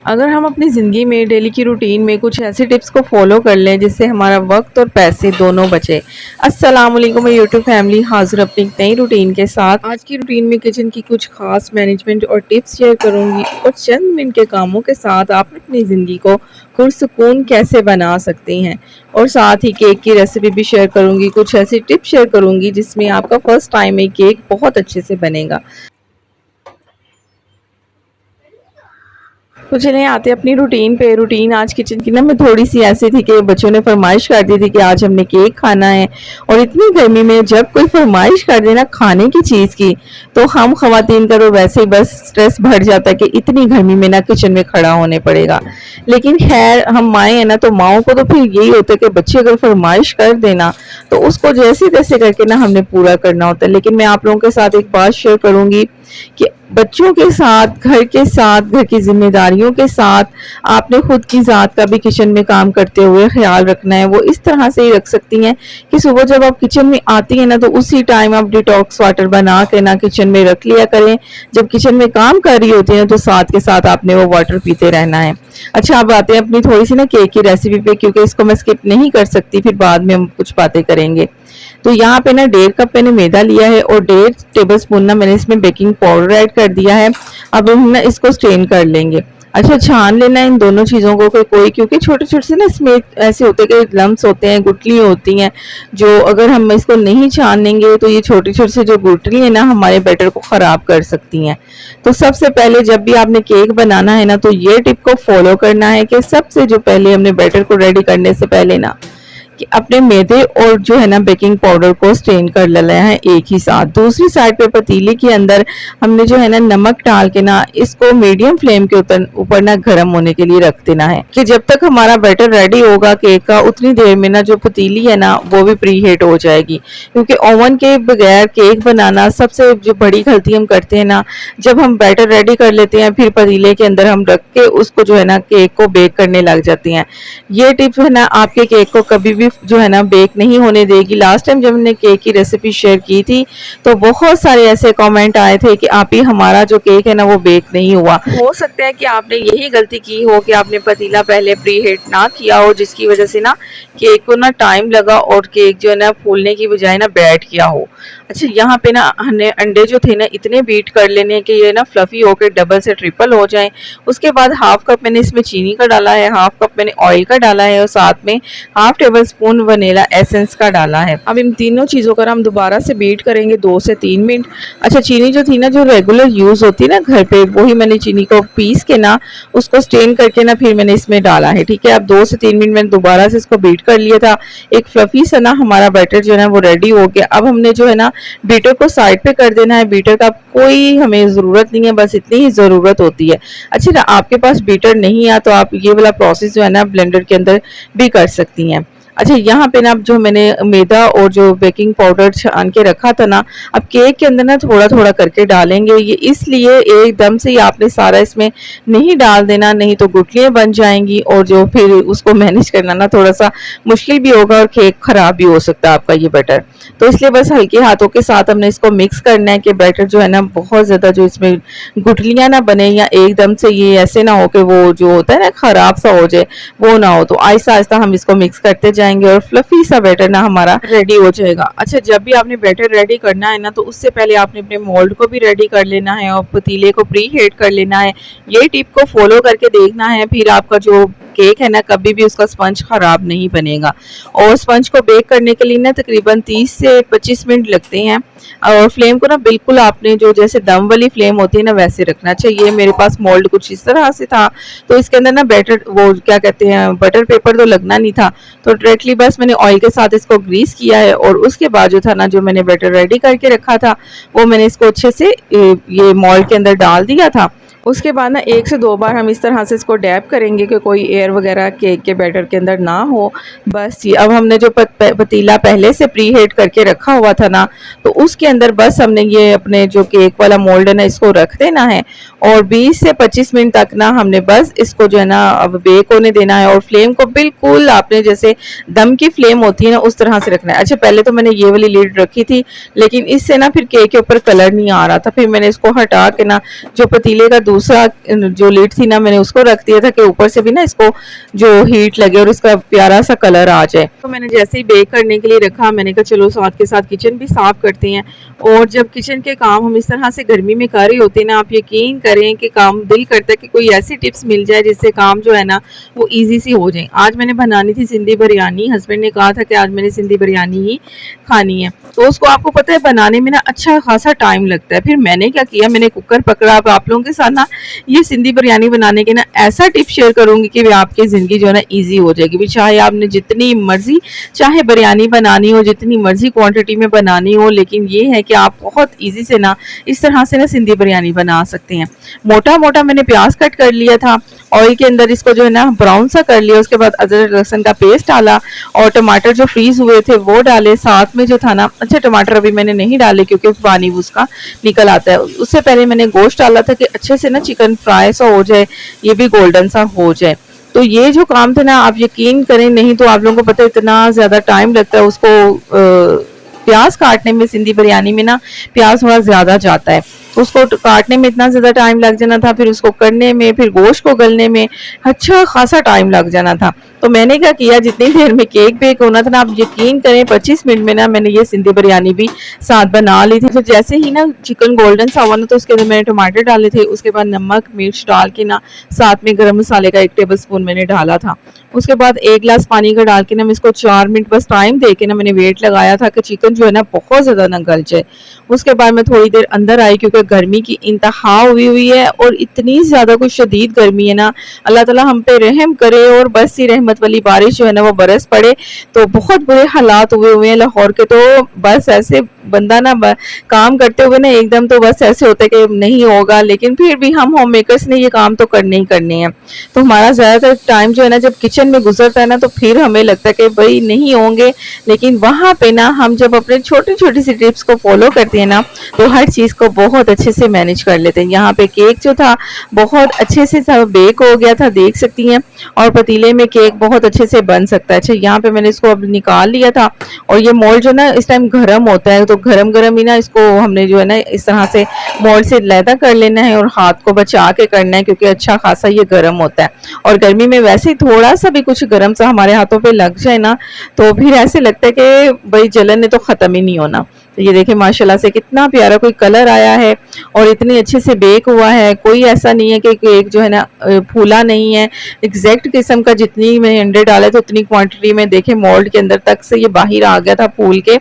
अगर हम अपनी ज़िंदगी में डेली की रूटीन में कुछ ऐसे टिप्स को फॉलो कर लें जिससे हमारा वक्त और पैसे दोनों बचे। अस्सलाम वालेकुम यूट्यूब फैमिली, हाजिर अपनी एक नई रूटीन के साथ। आज की रूटीन में किचन की कुछ खास मैनेजमेंट और टिप्स शेयर करूंगी और चंद मिनट के कामों के साथ आप अपनी ज़िंदगी को पुरसुकून कैसे बना सकते हैं। और साथ ही केक की रेसिपी भी शेयर करूंगी, कुछ ऐसी टिप्स शेयर करूंगी जिसमें आपका फर्स्ट टाइम में केक बहुत अच्छे से बनेगा। तो चलिए आते हैं अपनी रूटीन पे। रूटीन आज किचन की ना मैं थोड़ी सी ऐसी थी कि बच्चों ने फरमाइश कर दी थी कि आज हमने केक खाना है। और इतनी गर्मी में जब कोई फरमाइश कर देना खाने की चीज़ की, तो हम खवातीन का तो वैसे ही बस स्ट्रेस बढ़ जाता है कि इतनी गर्मी में ना किचन में खड़ा होने पड़ेगा। लेकिन खैर हम माएँ हैं ना, तो माओं को तो फिर यही होता है कि बच्चे अगर फरमाइश कर देना तो उसको जैसे तैसे करके ना हमने पूरा करना होता है। लेकिन मैं आप लोगों के साथ एक बात शेयर करूंगी कि बच्चों के साथ घर की जिम्मेदारियों के साथ आपने खुद की ज़ात का भी किचन में काम करते हुए ख्याल रखना है। वो इस तरह से ही रख सकती हैं कि सुबह जब आप किचन में आती हैं ना, तो उसी टाइम आप डिटॉक्स वाटर बना के ना किचन में रख लिया करें। जब किचन में काम कर रही होती हैं तो साथ के साथ आपने वो वाटर पीते रहना है। अच्छा, अब आते हैं अपनी थोड़ी सी ना केक की रेसिपी पे, क्योंकि इसको मैं स्किप नहीं कर सकती, फिर बाद में हम कुछ बातें करेंगे। तो यहाँ पे ना 1.5 कप मैंने मैदा लिया है और 1.5 टेबलस्पून ना मैंने इसमें बेकिंग पाउडर ऐड कर दिया है। अब हम ना इसको स्ट्रेन कर लेंगे। अच्छा, छान लेना है इन दोनों चीज़ों को कोई, क्योंकि छोटे छोटे से ना इसमें ऐसे होते हैं कि लम्स होते हैं, गुठली होती हैं, जो अगर हम इसको नहीं छानेंगे तो ये छोटी छोटी से जो गुठली है ना हमारे बैटर को ख़राब कर सकती हैं। तो सबसे पहले जब भी आपने केक बनाना है ना, तो ये टिप को फॉलो करना है कि सबसे जो पहले हमने बैटर को रेडी करने से पहले ना कि अपने मैदे और जो है ना बेकिंग पाउडर को स्ट्रेन कर लेना है एक ही साथ। दूसरी साइड पे पतीले के अंदर हमने जो है ना नमक डाल के ना इसको मीडियम फ्लेम के ऊपर ना गर्म होने के लिए रख देना है कि जब तक हमारा बैटर रेडी होगा केक का, उतनी देर में ना जो पतीली है ना वो भी प्री हीट हो जाएगी। क्योंकि ओवन के बगैर केक बनाना सबसे जो बड़ी गलती हम करते हैं ना, जब हम बैटर रेडी कर लेते हैं फिर पतीले के अंदर हम रख के उसको जो है ना केक को बेक करने लग जाते हैं। ये टिप है ना आपके केक को कभी भी जो है ना बेक नहीं होने देगी। लास्ट टाइम जब मैंने केक की रेसिपी शेयर की थी तो बहुत सारे ऐसे कमेंट आए थे कि आप ही हमारा जो केक है ना वो बेक नहीं हुआ। हो सकता है कि आपने यही गलती की हो कि आपने पतीला पहले प्री हीट ना किया हो, जिसकी वजह से ना केक को ना टाइम लगा और केक जो है ना फूलने की बजाय ना बैठ गया हो। अच्छा, यहाँ पे ना हमने अंडे जो थे ना इतने बीट कर लेने कि ये ना फ्लफी होकर डबल से ट्रिपल हो जाएं। उसके बाद हाफ कप मैंने इसमें चीनी का डाला है, हाफ कप मैंने ऑयल का डाला है और साथ में half table spoon vanilla essence का डाला है। अब इन तीनों चीज़ों का हम दोबारा से बीट करेंगे 2 से 3 मिनट। अच्छा, चीनी जो थी ना जो रेगुलर यूज़ होती है ना घर पे, वही मैंने चीनी को पीस के ना उसको स्ट्रेन करके ना फिर मैंने इसमें डाला है। ठीक है, अब 2 से 3 मिनट मैंने दोबारा से इसको बीट कर लिया था। एक फ्लफी सा ना हमारा बैटर जो है ना वो रेडी हो गया। अब हमने जो है ना बीटर को साइड पे कर देना है। बीटर का कोई हमें ज़रूरत नहीं है, बस इतनी ही ज़रूरत होती है। अच्छा ना, आपके पास बीटर नहीं है तो आप ये वाला प्रोसेस जो है ना ब्लेंडर के अंदर भी कर सकती हैं। अच्छा, यहाँ पे ना जो मैंने मैदा और जो बेकिंग पाउडर छान के रखा था ना, अब केक के अंदर ना थोड़ा थोड़ा करके डालेंगे। ये इसलिए एकदम से ही आपने सारा इसमें नहीं डाल देना, नहीं तो गुठलियाँ बन जाएंगी और जो फिर उसको मैनेज करना ना थोड़ा सा मुश्किल भी होगा और केक खराब भी हो सकता है आपका ये बैटर। तो इसलिए बस हल्के हाथों के साथ हमने इसको मिक्स करना है कि बैटर जो है ना बहुत ज़्यादा जो इसमें गुठलियाँ ना बने या एकदम से ये ऐसे ना हो कि वो जो होता है ना ख़राब सा हो जाए, वो ना हो। तो आहिस्ता आहिस्ता हम इसको मिक्स करते जाएंगे और फ्लफी सा बैटर ना हमारा रेडी हो जाएगा। अच्छा, जब भी आपने बैटर रेडी करना है ना, तो उससे पहले आपने अपने मोल्ड को भी रेडी कर लेना है और पतीले को प्री हीट कर लेना है। ये टिप को फॉलो करके देखना है, फिर आपका जो केक है ना कभी भी उसका स्पंज खराब नहीं बनेगा। और स्पंज को बेक करने के लिए ना तकरीबन 30 से 25 मिनट लगते हैं। और फ्लेम को ना बिल्कुल आपने जो जैसे दम वाली फ्लेम होती है ना वैसे रखना चाहिए। मेरे पास मोल्ड कुछ इस तरह से था, तो इसके अंदर ना बैटर वो क्या कहते हैं बटर पेपर तो लगना नहीं था, तो डायरेक्टली बस मैंने ऑयल के साथ इसको ग्रीस किया है। और उसके बाद जो था ना जो मैंने बैटर रेडी करके रखा था वो मैंने इसको अच्छे से ये मोल्ड के अंदर डाल दिया था। उसके बाद ना 1 से 2 बार हम इस तरह से इसको डैप करेंगे कि कोई एयर वगैरह केक के बैटर के अंदर ना हो। बस ये अब हमने जो पतीला पहले से प्री हीट करके रखा हुआ था ना, तो उसके अंदर बस हमने ये अपने जो केक वाला मोल्ड है ना इसको रख देना है और 20 से 25 मिनट तक ना हमने बस इसको जो है ना अब बेक होने देना है। और फ्लेम को बिल्कुल आपने जैसे दम की फ्लेम होती है ना उस तरह से रखना है। अच्छा, पहले तो मैंने ये वाली लीड रखी थी, लेकिन इससे ना फिर केक के ऊपर कलर नहीं आ रहा था। फिर मैंने इसको हटा के ना जो पतीले का दूसरा जो लिड थी ना मैंने उसको रख दिया था कि ऊपर से भी ना इसको जो हीट लगे और इसका प्यारा सा कलर आ जाए। तो मैंने जैसे ही बेक करने के लिए रखा, मैंने कहा चलो साथ के साथ किचन भी साफ करते हैं। और जब किचन के काम हम इस तरह से गर्मी में कर रहे होते हैं ना, आप यकीन करें कि काम दिल करता है कि कोई ऐसी टिप्स मिल जाए जिससे काम जो है ना वो ईजी सी हो जाए। आज मैंने बनानी थी सिंधी बिरयानी, हस्बैंड ने कहा था कि आज मैंने सिंधी बिरयानी ही खानी है। तो उसको आपको पता है बनाने में ना अच्छा खासा टाइम लगता है। फिर मैंने क्या किया, मैंने कुकर पकड़ा। अब आप लोगों के साथ ना ये सिंधी बिरयानी बनाने के ना ऐसा टिप शेयर करूंगी कि आपकी ज़िंदगी जो है ना ईजी हो जाएगी। भी चाहे आपने जितनी मर्जी चाहे बिरयानी बनानी हो, जितनी मर्जी क्वांटिटी में बनानी हो, लेकिन ये है कि आप बहुत ईजी से ना इस तरह से ना सिंधी बिरयानी बना सकते हैं। मोटा मोटा मैंने प्याज कट कर लिया था, ऑयल के अंदर इसको जो है ना ब्राउन सा कर लिया। उसके बाद अदरक लहसुन का पेस्ट डाला और टमाटर जो फ्रीज हुए थे वो डाले साथ में जो था ना। अच्छा, टमाटर अभी मैंने नहीं डाले क्योंकि पानी उसका निकल आता है। उससे पहले मैंने गोश्त डाला था कि अच्छे से ना चिकन फ्राई सा हो जाए, ये भी गोल्डन सा हो जाए। तो ये जो काम था ना, आप यकीन करें नहीं तो आप लोगों को पता है इतना ज्यादा टाइम लगता है उसको प्याज काटने में। सिंधी बिरयानी में ना प्याज थोड़ा ज्यादा जाता है, उसको काटने में इतना ज्यादा टाइम लग जाना था, फिर उसको करने में, फिर गोश्त को गलने में अच्छा खासा टाइम लग जाना था। तो मैंने क्या किया, जितनी देर में केक बेक होना था ना, आप यकीन करें 25 मिनट में ना मैंने ये सिंधी बिरयानी भी साथ बना ली थी। फिर जैसे ही ना चिकन गोल्डन सा हुआ ना तो उसके अंदर मैंने टमाटर डाले थे। उसके बाद नमक मिर्च डाल के ना साथ में गरम मसाले का 1 टेबल स्पून मैंने डाला था। उसके बाद 1 गिलास पानी का डाल के ना मैं इसको 4 मिनट बस टाइम दे के ना मैंने वेट लगाया था कि चिकन जो है ना बहुत ज्यादा ना गल जाए। उसके बाद मैं थोड़ी देर अंदर आई क्योंकि गर्मी की इंतहा हुई है और इतनी ज्यादा कुछ शदीद गर्मी है ना। अल्लाह ताला हम पे रहम करे और बस ही रहमत वाली बारिश जो है ना वो बरस पड़े। तो बहुत बुरे हालात हुए हैं लाहौर के। तो बस ऐसे बंदा ना काम करते हुए ना एकदम तो बस ऐसे होता है कि नहीं होगा, लेकिन फिर भी हम होम मेकर्स ने ये काम तो करने ही करने हैं। तो हमारा ज्यादातर टाइम जो है ना जब किचन में गुजरता है ना तो फिर हमें लगता है कि भाई नहीं होंगे, लेकिन वहां पे ना हम जब अपने छोटी छोटी सी टिप्स को फॉलो करते हैं ना तो हर चीज को बहुत अच्छे से मैनेज कर लेते हैं। यहाँ पे केक जो था बहुत अच्छे से बेक हो गया था, देख सकती हैं। और पतीले में केक बहुत अच्छे से बन सकता है। अच्छा, यहाँ पे मैंने इसको अब निकाल लिया था और ये मोल्ड जो ना इस टाइम गर्म होता है, तो गरम गरम ही ना इसको हमने जो है ना इस तरह से मोल्ड से लैदा कर लेना है और हाथ को बचा के करना है क्योंकि अच्छा खासा ये गर्म होता है। और गर्मी में वैसे ही थोड़ा सा भी कुछ गर्म सा हमारे हाथों पे लग जाए ना तो फिर ऐसे लगता है कि भाई जलन ने तो खत्म ही नहीं होना। तो ये देखें माशाल्लाह से कितना प्यारा कोई कलर आया है और इतनी अच्छे से बेक हुआ है। कोई ऐसा नहीं है कि केक जो है ना फूला नहीं है। एग्जैक्ट किस्म का जितनी मैंने अंडे डाले थे उतनी क्वांटिटी में देखे मोल्ड के अंदर तक से ये बाहर आ गया था फूल के।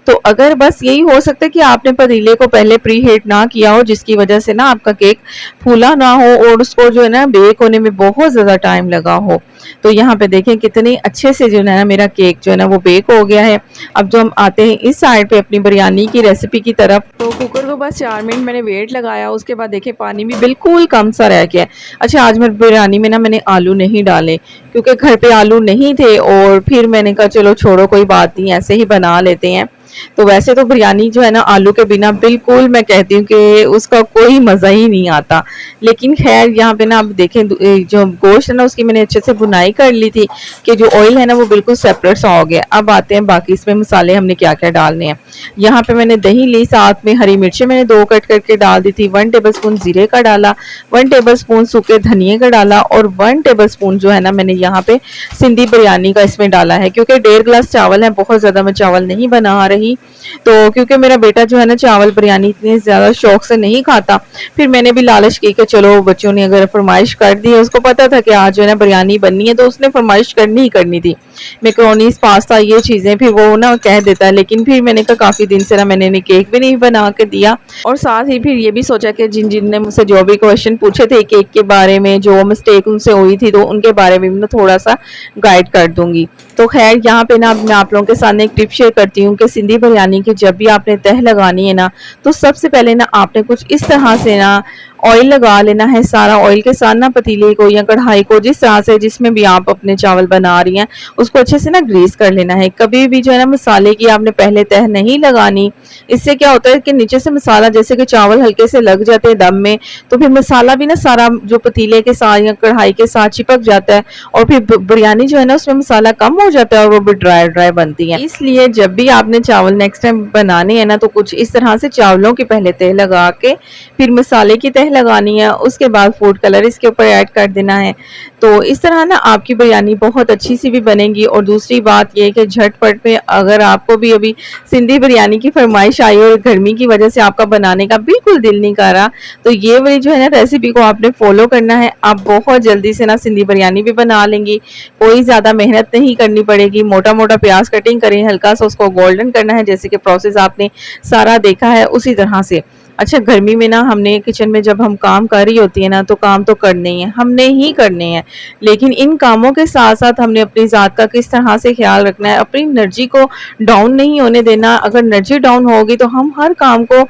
तो अगर बस यही हो सकता है कि आपने पतीले को पहले प्री हीट ना किया हो जिसकी वजह से ना आपका केक फूला ना हो और उसको जो है ना बेक होने में बहुत ज्यादा टाइम लगा हो। तो यहाँ पे देखें कितने अच्छे से जो है ना मेरा केक जो है ना वो बेक हो गया है। अब जो हम आते हैं इस साइड पे अपनी बिरयानी की रेसिपी की तरफ। तो कुकर को बस 4 मिनट मैंने वेट लगाया, उसके बाद देखें पानी भी बिल्कुल कम सा रह गया। अच्छा, आज मैं बिरयानी में ना मैंने आलू नहीं डाले क्योंकि घर पे आलू नहीं थे और फिर मैंने कहा चलो छोड़ो कोई बात नहीं, ऐसे ही बना लेते हैं। तो वैसे तो बिरयानी जो है ना आलू के बिना बिल्कुल मैं कहती हूँ कि उसका कोई मज़ा ही नहीं आता। लेकिन खैर यहाँ पे ना आप देखें जो गोश्त है ना उसकी मैंने अच्छे से बुनाई कर ली थी कि जो ऑयल है ना वो बिल्कुल सेपरेट सा हो गया। अब आते हैं बाकी इसमें मसाले हमने क्या क्या डालने हैं। यहाँ पे मैंने दही ली, साथ में हरी मिर्चें मैंने 2 कट करके डाल दी थी। 1 टेबल स्पून जीरे का डाला, 1 टेबल स्पून सूखे धनिए का डाला और 1 टेबल स्पून जो है ना मैंने यहाँ पे सिंधी बिरयानी का इसमें डाला है क्योंकि 1.5 गिलास चावल है, बहुत ज्यादा मैं चावल नहीं बना रही। तो क्योंकि मेरा बेटा जो है ना चावल बिरयानी इतनी ज्यादा शौक से नहीं खाता, फिर मैंने भी लालच की कि चलो बच्चों ने अगर फरमाइश कर दी है, उसको पता था कि आज जो है ना बिरयानी बननी है तो उसने फरमाइश करनी ही करनी थी। मैक्रोनीज पास्ता ये चीजें फिर वो ना कह देता है, लेकिन फिर मैंने कहा काफी दिन से ना मैंने केक भी नहीं बना के दिया। और साथ ही फिर ये भी सोचा कि जिन जिन ने मुझसे जो भी क्वेश्चन पूछे थे केक के बारे में, जो मिस्टेक उनसे हुई थी, तो उनके बारे में भी मैं थोड़ा सा गाइड कर दूंगी। तो खैर यहाँ पे ना मैं आप लोगों के सामने एक टिप शेयर करती हूँ कि सिंधी बिरयानी की जब भी आपने तह लगानी है ना तो सबसे पहले ना आपने कुछ इस तरह से ना ऑयल लगा लेना है। सारा ऑयल के साथ ना पतीले को या कढ़ाई को जिस तरह से जिसमें भी आप अपने चावल बना रही हैं उसको अच्छे से ना ग्रीस कर लेना है। कभी भी जो है ना मसाले की आपने पहले तह नहीं लगानी। इससे क्या होता है कि नीचे से मसाला जैसे कि चावल हल्के से लग जाते हैं दम में, तो फिर मसाला भी ना सारा जो पतीले के साथ या कढ़ाई के साथ चिपक जाता है और फिर बिरयानी जो है ना उसमें मसाला कम हो हो जाता है और वो भी ड्राई ड्राई बनती है। इसलिए जब भी आपने चावल नेक्स्ट टाइम बनाने हैं ना, तो कुछ इस तरह से चावलों की पहले तह लगा के फिर मसाले की तह लगानी है, उसके बाद फूड कलर इसके ऊपर ऐड कर देना है। तो इस तरह ना आपकी बिरयानी बहुत अच्छी सी भी बनेगी। और दूसरी बात ये कि झटपट में अगर आपको भी अभी सिंधी बिरयानी की फरमाइश आई और गर्मी की वजह से आपका बनाने का बिल्कुल दिल नहीं कर रहा, तो ये वाली जो है ना रेसिपी को आपने फॉलो करना है। आप बहुत जल्दी से ना सिंधी बिरयानी भी बना लेंगी, कोई ज़्यादा मेहनत नहीं करनी पड़ेगी। मोटा मोटा प्याज कटिंग करें, हल्का सा उसको गोल्डन करना है, जैसे कि प्रोसेस आपने सारा देखा है उसी तरह से। अच्छा, गर्मी में ना हमने किचन में जब हम काम कर रही होती है ना, तो काम तो करने ही है, हमने ही करने हैं, लेकिन इन कामों के साथ साथ हमने अपनी ज़ात का किस तरह से ख्याल रखना है, अपनी एनर्जी को डाउन नहीं होने देना। अगर एनर्जी डाउन होगी तो हम हर काम को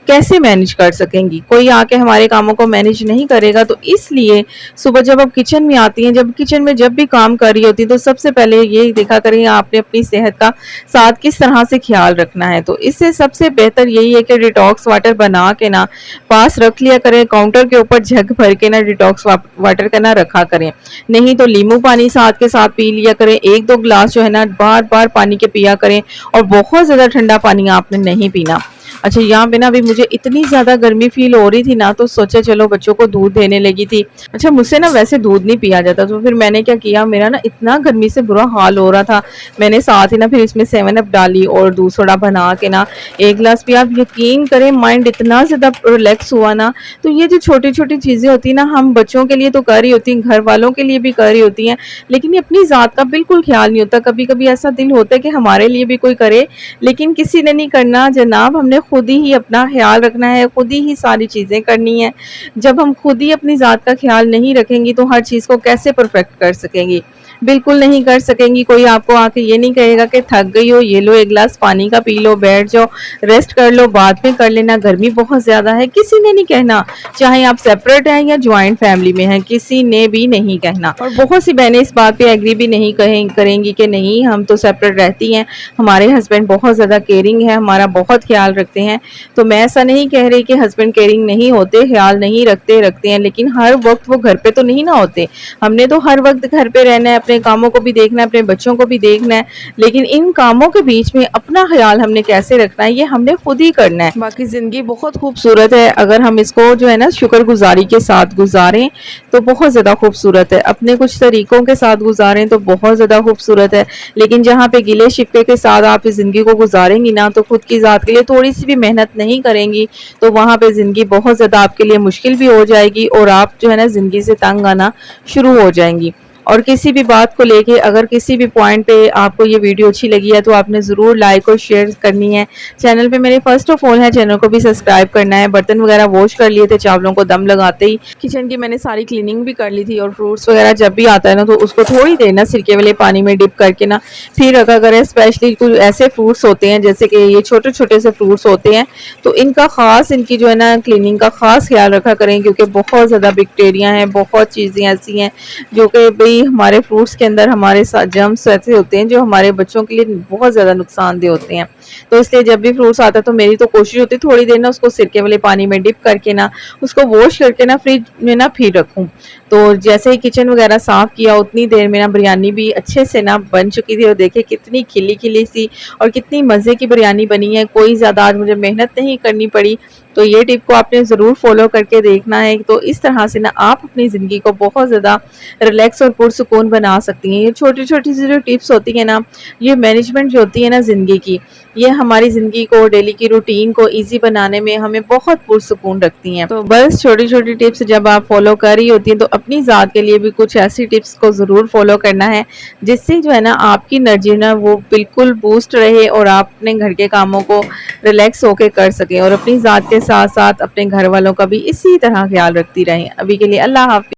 कैसे मैनेज कर सकेंगी, कोई आके हमारे कामों को मैनेज नहीं करेगा। तो इसलिए सुबह जब आप किचन में आती हैं, जब किचन में जब भी काम कर रही होती है, तो सबसे पहले ये देखा करें आपने अपनी सेहत का साथ किस तरह से ख्याल रखना है। तो इससे सबसे बेहतर यही है कि डिटॉक्स वाटर बना के ना पास रख लिया करें, काउंटर के ऊपर जग भर के ना डिटॉक्स वाटर का ना रखा करें। नहीं तो नींबू पानी साथ के साथ पी लिया करें, 1-2 ग्लास जो है ना बार बार पानी के पिया करें, और बहुत ज़्यादा ठंडा पानी आपने नहीं पीना। अच्छा, यहाँ पे ना अभी मुझे इतनी ज़्यादा गर्मी फील हो रही थी ना, तो सोचा चलो बच्चों को दूध देने लगी थी। अच्छा, मुझसे ना वैसे दूध नहीं पिया जाता, तो फिर मैंने क्या किया, मेरा ना इतना गर्मी से बुरा हाल हो रहा था, मैंने साथ ही ना फिर इसमें 7 अप डाली और दूध सोडा बना के ना 1 गिलास पिया। आप यकीन करें माइंड इतना ज़्यादा रिलैक्स हुआ ना। तो ये जो छोटी छोटी चीज़ें होती हैं ना, हम बच्चों के लिए तो कर रही होती हैं, घर वालों के लिए भी कर रही होती हैं, लेकिन ये अपनी ज़ात का बिल्कुल ख्याल नहीं होता। कभी कभी ऐसा दिल होता है कि हमारे लिए भी कोई करे, लेकिन किसी ने नहीं करना जनाब। हमने खुद ही अपना ख्याल रखना है, खुद ही सारी चीज़ें करनी है। जब हम खुद ही अपनी ज़ात का ख्याल नहीं रखेंगी तो हर चीज़ को कैसे परफेक्ट कर सकेंगी, बिल्कुल नहीं कर सकेंगी। कोई आपको आके ये नहीं कहेगा कि थक गई हो, ये लो 1 गिलास पानी का पी लो, बैठ जाओ, रेस्ट कर लो, बाद में कर लेना, गर्मी बहुत ज़्यादा है, किसी ने नहीं कहना। चाहे आप सेपरेट हैं या ज्वाइंट फैमिली में हैं, किसी ने भी नहीं कहना। और बहुत सी बहनें इस बात पे एग्री भी नहीं करेंगी कि नहीं हम तो सेपरेट रहती हैं, हमारे हस्बैंड बहुत ज़्यादा केयरिंग है, हमारा बहुत ख्याल रखते हैं। तो मैं ऐसा नहीं कह रही कि हस्बैंड केयरिंग नहीं होते, ख्याल नहीं रखते हैं, लेकिन हर वक्त वो घर पे तो नहीं ना होते। हमने तो हर वक्त घर पे रहना है, अपने कामों को भी देखना है, अपने बच्चों को भी देखना है, लेकिन इन कामों के बीच में अपना ख्याल हमने कैसे रखना है, ये हमने खुद ही करना है। बाकी ज़िंदगी बहुत खूबसूरत है, अगर हम इसको जो है ना शुक्रगुजारी के साथ गुजारें तो बहुत ज़्यादा खूबसूरत है, अपने कुछ तरीकों के साथ गुजारें तो बहुत ज़्यादा खूबसूरत है। लेकिन जहाँ पे गिले शिकवे के साथ आप इस ज़िंदगी को गुजारेंगी ना, तो खुद की ज़ात के लिए थोड़ी सी भी मेहनत नहीं करेंगी, तो वहाँ पे ज़िंदगी बहुत ज़्यादा आपके लिए मुश्किल भी हो जाएगी, और आप जो है ना ज़िंदगी से तंग आना शुरू हो जाएंगी। और किसी भी बात को लेके अगर किसी भी पॉइंट पे आपको ये वीडियो अच्छी लगी है, तो आपने ज़रूर लाइक और शेयर करनी है। चैनल पे मेरे फर्स्ट ऑफ ऑल है, चैनल को भी सब्सक्राइब करना है। बर्तन वगैरह वॉश कर लिए थे चावलों को दम लगाते ही, किचन की मैंने सारी क्लीनिंग भी कर ली थी। और फ्रूट्स वगैरह जब भी आता है ना, तो उसको थोड़ी देर ना सिरके वाले पानी में डिप करके ना फिर रखा करें। स्पेशली कुछ ऐसे फ्रूट्स होते हैं जैसे कि ये छोटे छोटे से फ्रूट्स होते हैं, तो इनका खास इनकी जो है ना क्लीनिंग का खास ख्याल रखा करें, क्योंकि बहुत ज़्यादा बैक्टीरिया हैं, बहुत चीज़ें ऐसी हैं जो कि भाई हमारे फ्रूट्स के अंदर हमारे साथ जर्म्स ऐसे होते हैं जो हमारे बच्चों के लिए बहुत ज़्यादा नुकसानदेह होते हैं। तो इसलिए जब भी फ्रूट्स आता है तो मेरी तो कोशिश होती है थोड़ी देर ना उसको सिरके वाले पानी में डिप करके ना उसको वॉश करके ना फ्रिज में ना फिर रखूँ। तो जैसे ही किचन वगैरह साफ़ किया उतनी देर में ना बिरयानी भी अच्छे से ना बन चुकी थी, और देखिए कितनी खिली खिली सी और कितनी मज़े की बिरयानी बनी है। कोई ज़्यादा आज मुझे मेहनत नहीं करनी पड़ी। तो ये टिप को आपने ज़रूर फॉलो करके देखना है। तो इस तरह से ना आप अपनी ज़िंदगी को बहुत ज़्यादा रिलैक्स और पुरसुकून बना सकती हैं। ये छोटी छोटी सी जो टिप्स होती है ना, ये मैनेजमेंट जो होती है ना ज़िंदगी की, ये हमारी ज़िंदगी को डेली की रूटीन को ईजी बनाने में हमें बहुत पुरसुकून रखती हैं। तो बस छोटी छोटी टिप्स जब आप फॉलो कर रही होती हैं, तो अपनी ज़ात के लिए भी कुछ ऐसी टिप्स को ज़रूर फॉलो करना है, जिससे जो है ना आपकी एनर्जी ना वो बिल्कुल बूस्ट रहे, और आप अपने घर के कामों को रिलैक्स होकर कर सकें, और अपनी ज़ात के साथ साथ अपने घर वालों का भी इसी तरह ख्याल रखती रहें। अभी के लिए अल्लाह हाफ़िज़।